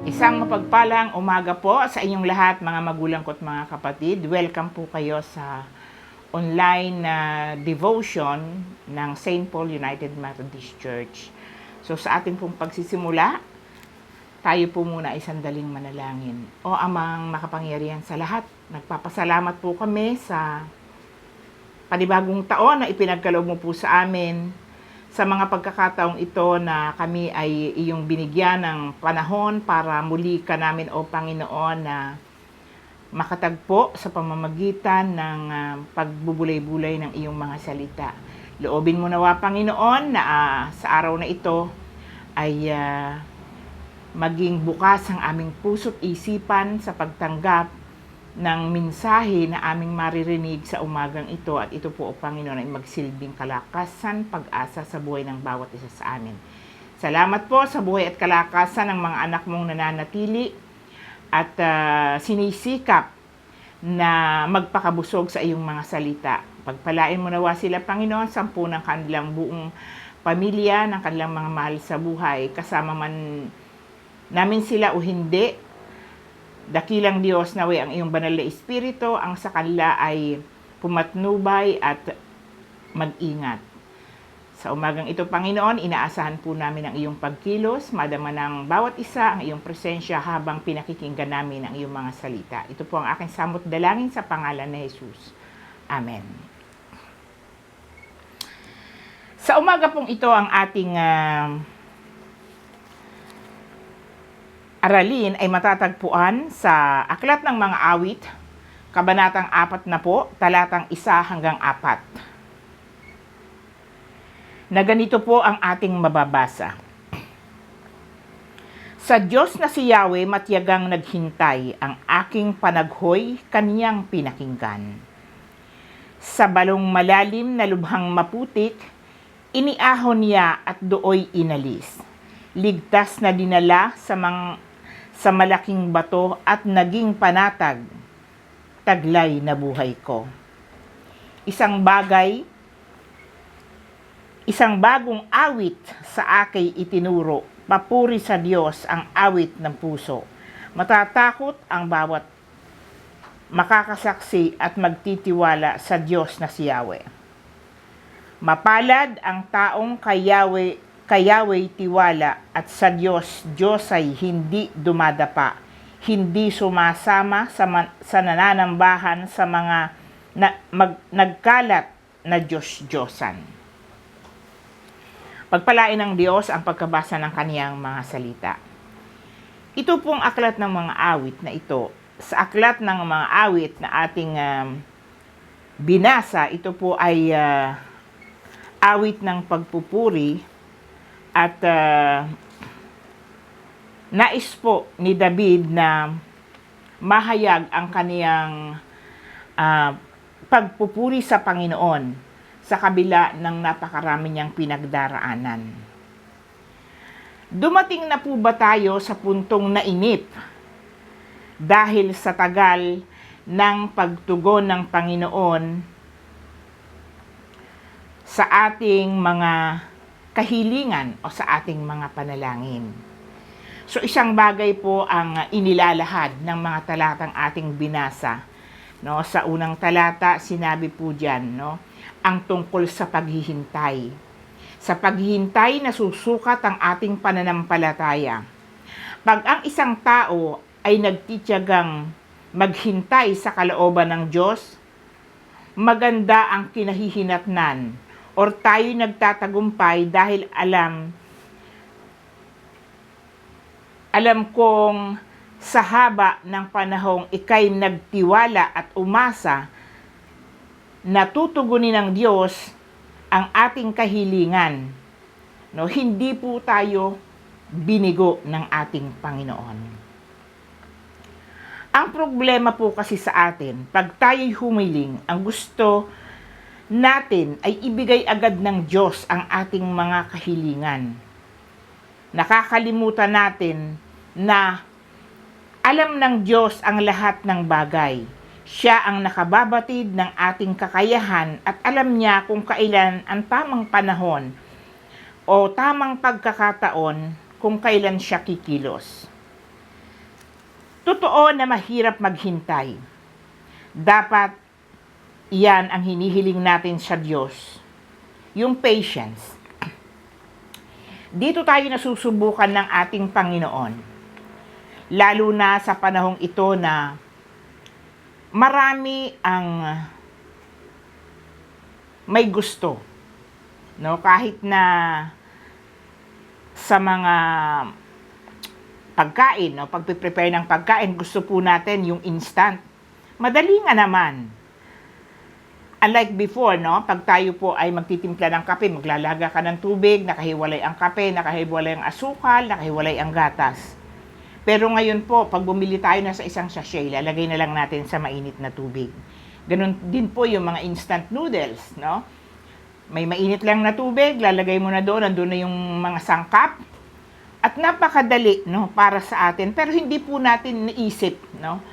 Isang mapagpalang umaga po sa inyong lahat, mga magulang ko at mga kapatid. Welcome po kayo sa online na devotion ng St. Paul United Methodist Church. So sa ating pong pagsisimula, tayo po muna ay sandaling manalangin. O Amang makapangyarihan sa lahat, nagpapasalamat po kami sa panibagong taon na ipinagkaloob mo po sa amin. Sa mga pagkakataong ito na kami ay iyong binigyan ng panahon para muli ka namin, O Panginoon, na makatagpo sa pamamagitan ng pagbubulay-bulay ng iyong mga salita. Loobin mo nawa, Panginoon, na sa araw na ito ay maging bukas ang aming puso't isipan sa pagtanggap ng mensahe na aming maririnig sa umagang ito, at ito po, O Panginoon, ay magsilbing kalakasan, pag-asa sa buhay ng bawat isa sa amin. Salamat po sa buhay at kalakasan ng mga anak mong nananatili at sinisikap na magpakabusog sa iyong mga salita. Pagpalain mo nawa sila, Panginoon, sampu ng kanilang buong pamilya, ng kanilang mga mahal sa buhay, kasama man namin sila o hindi. Dakilang Diyos, naway ang iyong banal na Espiritu ang sa kanila ay pumatnubay at mag-ingat. Sa umagang ito, Panginoon, inaasahan po namin ang iyong pagkilos, madama ng bawat isa ang iyong presensya habang pinakikinggan namin ang iyong mga salita. Ito po ang aking samot dalangin sa pangalan ni Jesus. Amen. Sa umaga pong ito, ang ating aralin ay matatagpuan sa Aklat ng Mga Awit, Kabanatang 4 na po, talatang 1 hanggang 4. Na ganito po ang ating mababasa. Sa Diyos na si Yahweh matyagang naghintay, ang aking panaghoy kaniyang pinakinggan. Sa balong malalim na lubhang maputik, iniahon niya at dooy inalis. Ligtas na dinala sa malaking bato at naging panatag, taglay na buhay ko. Isang bagong awit sa akin itinuro, papuri sa Diyos ang awit ng puso. Matatakot ang bawat makakasaksi at magtitiwala sa Diyos na si Yahweh. Mapalad ang taong kay Yahweh tiwala at sa Diyos ay hindi dumadapa, hindi sumasama sa nananambahan sa mga nagkalat na Diyos-Diyosan. Pagpalain ng Diyos ang pagkabasa ng kaniyang mga salita. Ito pong aklat ng mga awit na ito. Sa aklat ng mga awit na ating binasa, ito po ay awit ng pagpupuri. At nais po ni David na mahayag ang kaniyang pagpupuri sa Panginoon sa kabila ng napakarami niyang pinagdaraanan. Dumating na po ba tayo sa puntong nainip dahil sa tagal ng pagtugon ng Panginoon sa ating mga kahilingan o sa ating mga panalangin? So isang bagay po ang inilalahad ng mga talatang ating binasa. No, sa unang talata, sinabi po diyan, no, ang tungkol sa paghihintay. Sa paghihintay nasusukat ang ating pananampalataya. Pag ang isang tao ay nagtitiyagang maghintay sa kalooban ng Diyos, maganda ang kinahihinatnan, or tayo'y nagtatagumpay dahil alam kong sa haba ng panahong ika'y nagtiwala at umasa na tutugunin ng Diyos ang ating kahilingan. No, hindi po tayo binigo ng ating Panginoon. Ang problema po kasi sa atin, pag tayo'y humiling, ang gusto natin ay ibigay agad ng Diyos ang ating mga kahilingan. Nakakalimutan natin na alam ng Diyos ang lahat ng bagay. Siya ang nakababatid ng ating kakayahan at alam niya kung kailan ang tamang panahon o tamang pagkakataon kung kailan siya kikilos. Totoo na mahirap maghintay. Dapat iyan ang hinihiling natin sa Diyos. Yung patience. Dito tayo nasusubukan ng ating Panginoon. Lalo na sa panahong ito na marami ang may gusto. No? Kahit na sa mga pagkain, no? Pagpe-prepare ng pagkain, gusto po natin yung instant. Madali nga naman. Unlike before, no? Pag tayo po ay magtitimpla ng kape, maglalaga ka ng tubig, nakahiwalay ang kape, nakahiwalay ang asukal, nakahiwalay ang gatas. Pero ngayon po, pag bumili tayo na sa isang sachet, lalagay na lang natin sa mainit na tubig. Ganun din po yung mga instant noodles, no? May mainit lang na tubig, lalagay mo na doon, nandun na yung mga sangkap. At napakadali, no, para sa atin. Pero hindi po natin naisip, no?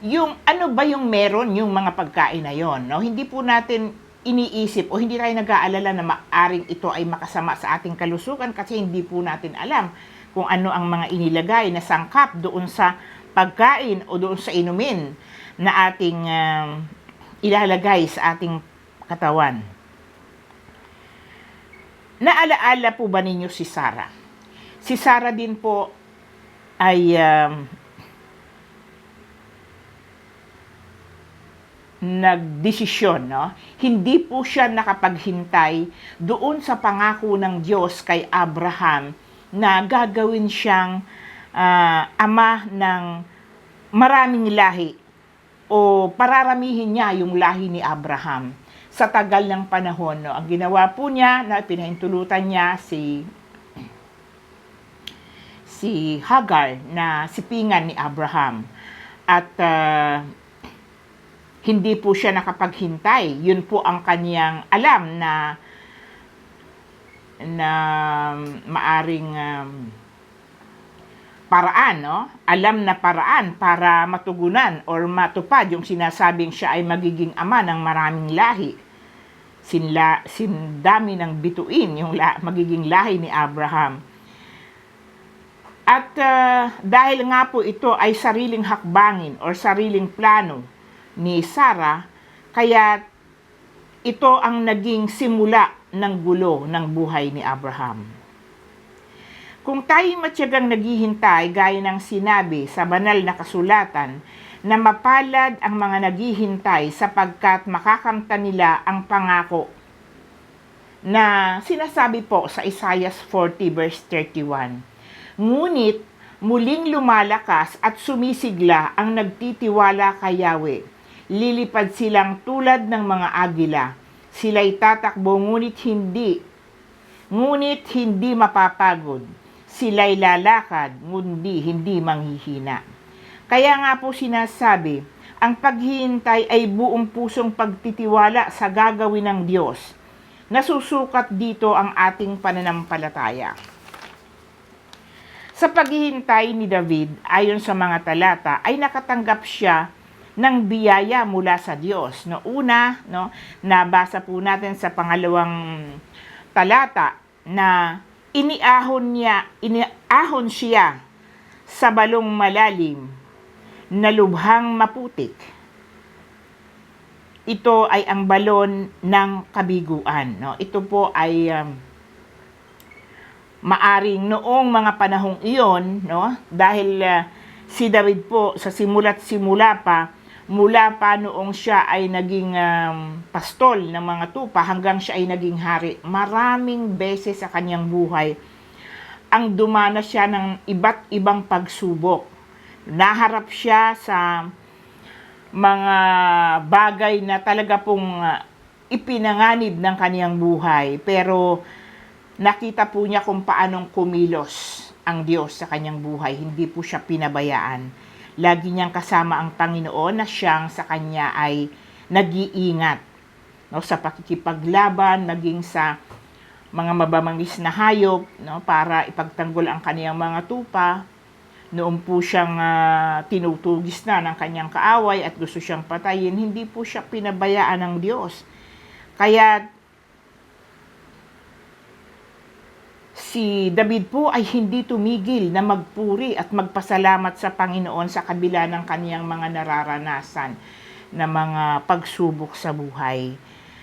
Yung ano ba yung meron yung mga pagkain na yon, no? Hindi po natin iniisip o hindi tayo nag-aalala na maaring ito ay makasama sa ating kalusugan kasi hindi po natin alam kung ano ang mga inilagay na sangkap doon sa pagkain o doon sa inumin na ating ilalagay sa ating katawan. Naalaala po ba ninyo si Sarah? Si Sarah din po ay nagdesisyon, no? Hindi po siya nakapaghintay doon sa pangako ng Diyos kay Abraham na gagawin siyang ama ng maraming lahi o pararamihin niya yung lahi ni Abraham. Sa tagal ng panahon, no? Ang ginawa po niya, na pinahintulutan niya si Hagar na sipingan ni Abraham. At hindi po siya nakapaghintay. Yun po ang kaniyang alam na maaring paraan, no? Alam na paraan para matugunan or matupad yung sinasabing siya ay magiging ama ng maraming lahi. Sindami ng bituin yung magiging lahi ni Abraham. At dahil nga po ito ay sariling hakbangin or sariling plano ni Sarah, kaya ito ang naging simula ng gulo ng buhay ni Abraham. Kung tayo matyagang naghihintay, gaya ng sinabi sa banal na kasulatan, na mapalad ang mga naghihintay sapagkat makakamtan nila ang pangako na sinasabi po sa Isaiah 40 verse 31. Ngunit muling lumalakas at sumisigla ang nagtitiwala kay Yahweh. Lilipad silang tulad ng mga agila. Sila'y tatakbo ngunit hindi mapapagod. Sila'y lalakad ngunit hindi manghihina. Kaya nga po sinasabi, ang paghihintay ay buong pusong pagtitiwala sa gagawin ng Diyos. Nasusukat dito ang ating pananampalataya. Sa paghihintay ni David, ayon sa mga talata, ay nakatanggap siya ng biyaya mula sa Diyos. No, una, no, nabasa po natin sa pangalawang talata na iniahon siya sa balong malalim na lubhang maputik. Ito ay ang balon ng kabiguan. No? Ito po ay maaring noong mga panahong iyon, no? Dahil si David po sa simula't simula pa, mula pa noong siya ay naging pastol ng mga tupa hanggang siya ay naging hari, maraming beses sa kanyang buhay ang dumanas siya ng iba't ibang pagsubok. Naharap siya sa mga bagay na talaga pong ipinanganib ng kaniyang buhay, pero nakita po niya kung paanong kumilos ang Diyos sa kanyang buhay. Hindi po siya pinabayaan. Lagi niyang kasama ang Panginoon na siyang sa kanya ay nag-iingat, no, sa pakikipaglaban, maging sa mga mabamangis na hayop, no, para ipagtanggol ang kaniyang mga tupa. Noon po siyang tinutugis na ng kanyang kaaway at gusto siyang patayin, hindi po siya pinabayaan ng Diyos. Kaya si David po ay hindi tumigil na magpuri at magpasalamat sa Panginoon sa kabila ng kaniyang mga nararanasan na mga pagsubok sa buhay.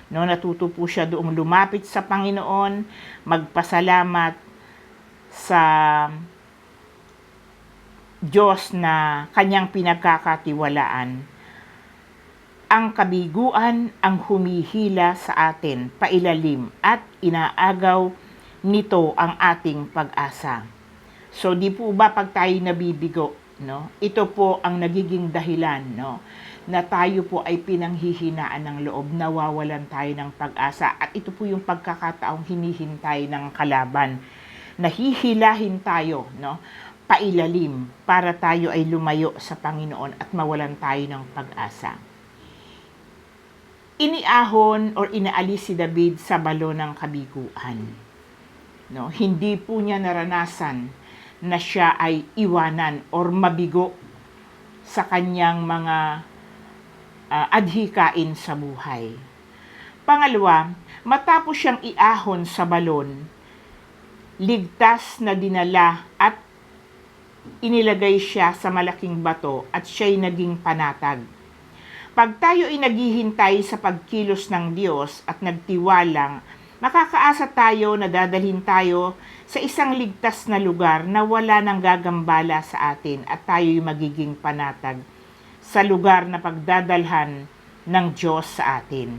No, natuto po siya doong lumapit sa Panginoon, magpasalamat sa Diyos na kanyang pinagkakatiwalaan. Ang kabiguan ang humihila sa atin pailalim at inaagaw nito ang ating pag-asa. So di po ba pag tayo nabibigo, no? Ito po ang nagiging dahilan, no? Na tayo po ay pinanghihinaan ng loob, nawawalan tayo ng pag-asa. At ito po yung pagkakataong hinihintay ng kalaban. Nahihilahin tayo, no? Pailalim para tayo ay lumayo sa Panginoon at mawalan tayo ng pag-asa. Iniahon or inaalis si David sa balon ng kabiguan. No, hindi po niya naranasan na siya ay iwanan or mabigo sa kanyang mga adhikain sa buhay. Pangalawa, matapos siyang iahon sa balon, ligtas na dinala at inilagay siya sa malaking bato at siya'y naging panatag. Pag tayo ay naghihintay sa pagkilos ng Diyos at nagtiwalang, makakaasa tayo na dadalhin tayo sa isang ligtas na lugar na wala nang gagambala sa atin at tayo'y magiging panatag sa lugar na pagdadalhan ng Diyos sa atin.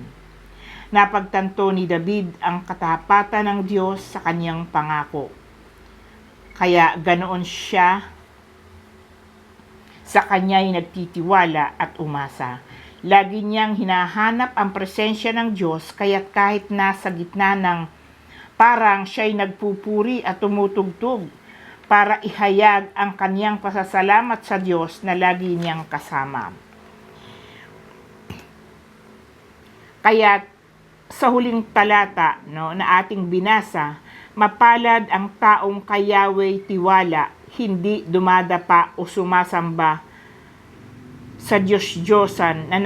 Napagtanto ni David ang katapatan ng Diyos sa kanyang pangako. Kaya ganoon siya sa kanya'y nagtitiwala at umasa. Lagi niyang hinahanap ang presensya ng Diyos, kaya't kahit nasa gitna ng parang siya'y nagpupuri at tumutugtog para ihayag ang kaniyang pasasalamat sa Diyos na lagi niyang kasama. Kaya sa huling talata, no, na ating binasa, mapalad ang taong kayaway tiwala, hindi dumadapa o sumasamba sa Diyos-Diyosan na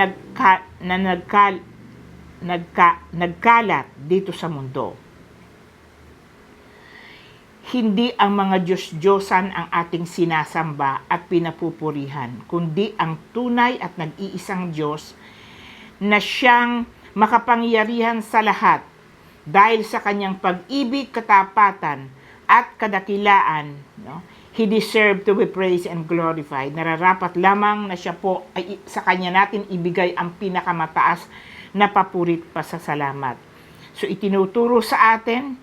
nagkalat dito sa mundo. Hindi ang mga Diyos-Diyosan ang ating sinasamba at pinapupurihan, kundi ang tunay at nag-iisang Diyos na siyang makapangyarihan sa lahat dahil sa kanyang pag-ibig, katapatan at kadakilaan. No? He deserved to be praised and glorified. Nararapat lamang na siya po ay sa kanya natin ibigay ang pinakamataas na papurit pasasalamat. So itinuturo sa atin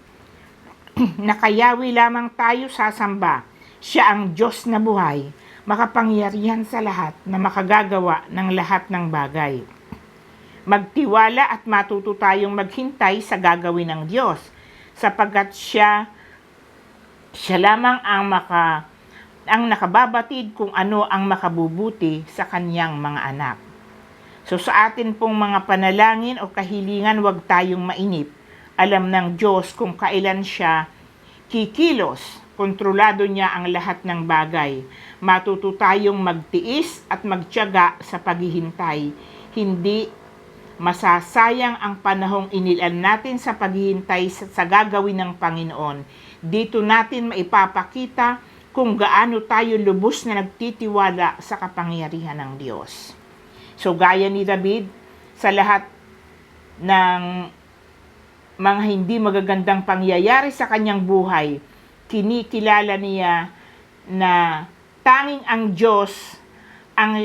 na kayawi lamang tayo sasamba. Siya ang Diyos na buhay, makapangyarihan sa lahat na makagagawa ng lahat ng bagay. Magtiwala at matuto tayong maghintay sa gagawin ng Diyos sapagkat siya lamang ang nakababatid kung ano ang makabubuti sa kanyang mga anak. So sa atin pong mga panalangin o kahilingan, huwag tayong mainip. Alam ng Diyos kung kailan siya kikilos. Kontrolado niya ang lahat ng bagay. Matuto tayong magtiis at magtiyaga sa paghihintay. Hindi masasayang ang panahong inilaan natin sa paghihintay sa gagawin ng Panginoon. Dito natin maipapakita kung gaano tayo lubos na nagtitiwala sa kapangyarihan ng Diyos. So gaya ni David, sa lahat ng mga hindi magagandang pangyayari sa kanyang buhay, kinikilala niya na tanging ang Diyos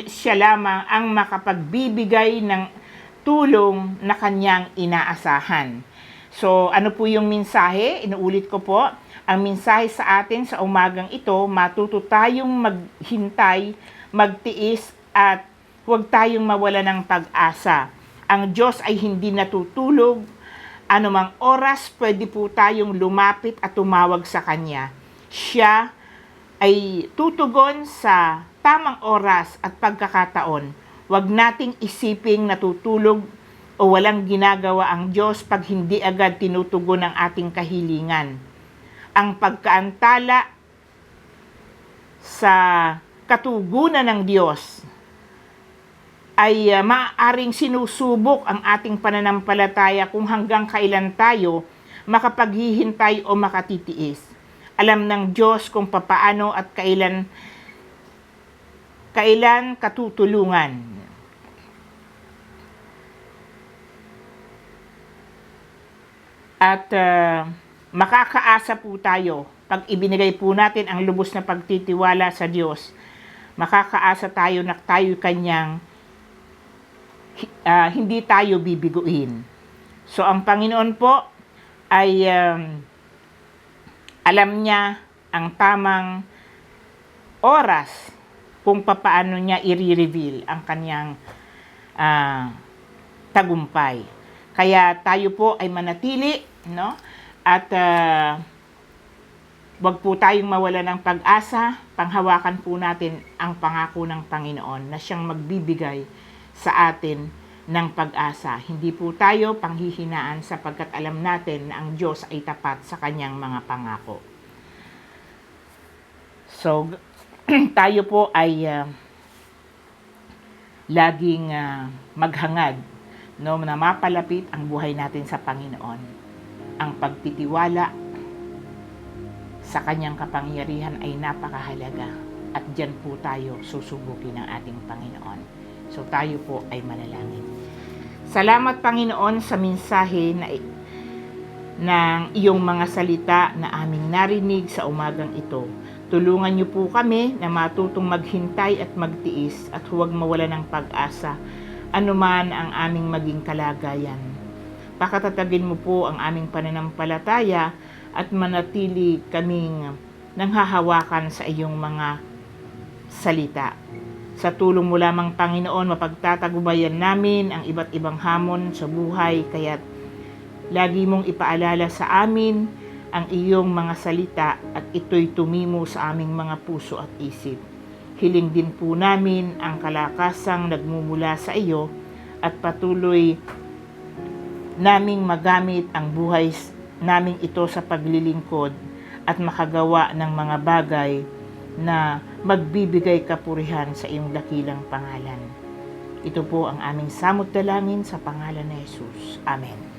siya lamang ang makapagbibigay ng tulong na kanyang inaasahan. So, ano po yung mensahe? Inuulit ko po, ang mensahe sa atin sa umagang ito, matuto tayong maghintay, magtiis, at huwag tayong mawala ng pag-asa. Ang Diyos ay hindi natutulog. Anumang oras, pwede po tayong lumapit at tumawag sa Kanya. Siya ay tutugon sa tamang oras at pagkakataon. Huwag nating isiping natutulog o walang ginagawa ang Diyos pag hindi agad tinutugon ang ating kahilingan. Ang pagkaantala sa katugunan ng Diyos ay maaaring sinusubok ang ating pananampalataya kung hanggang kailan tayo makapaghihintay o makatitiis. alam ng Diyos kung papaano at kailan katutulungan. At makakaasa po tayo pag ibinigay po natin ang lubos na pagtitiwala sa Diyos. Makakaasa tayo na tayo kanyang hindi tayo bibiguin. So ang Panginoon po ay alam niya ang tamang oras kung papaano niya i-reveal ang kanyang tagumpay. Kaya tayo po ay manatili, no? At wag po tayong mawala ng pag-asa. Panghawakan po natin ang pangako ng Panginoon na siyang magbibigay sa atin ng pag-asa. Hindi po tayo panghihinaan sapagkat alam natin na ang Diyos ay tapat sa kanyang mga pangako. So, tayo po ay laging maghangad, no, na mapalapit ang buhay natin sa Panginoon. Ang pagtitiwala sa kanyang kapangyarihan ay napakahalaga at diyan po tayo susubukin ng ating Panginoon. So tayo po ay manalangin. Salamat Panginoon sa mensahe ng iyong mga salita na aming narinig sa umagang ito. Tulungan niyo po kami na matutong maghintay at magtiis at huwag mawala ng pag-asa anuman ang aming maging kalagayan. Pakatatagin mo po ang aming pananampalataya at manatili kaming nanghahawakan sa iyong mga salita. Sa tulong mo lamang, Panginoon, mapagtatagubayan namin ang iba't ibang hamon sa buhay, kaya't lagi mong ipaalala sa amin ang iyong mga salita at ito'y tumimo sa aming mga puso at isip. Hiling din po namin ang kalakasang nagmumula sa iyo at patuloy naming magamit ang buhay naming ito sa paglilingkod at makagawa ng mga bagay na magbibigay kapurihan sa iyong dakilang pangalan. Ito po ang aming samot dalangin sa pangalan ni Jesus. Amen.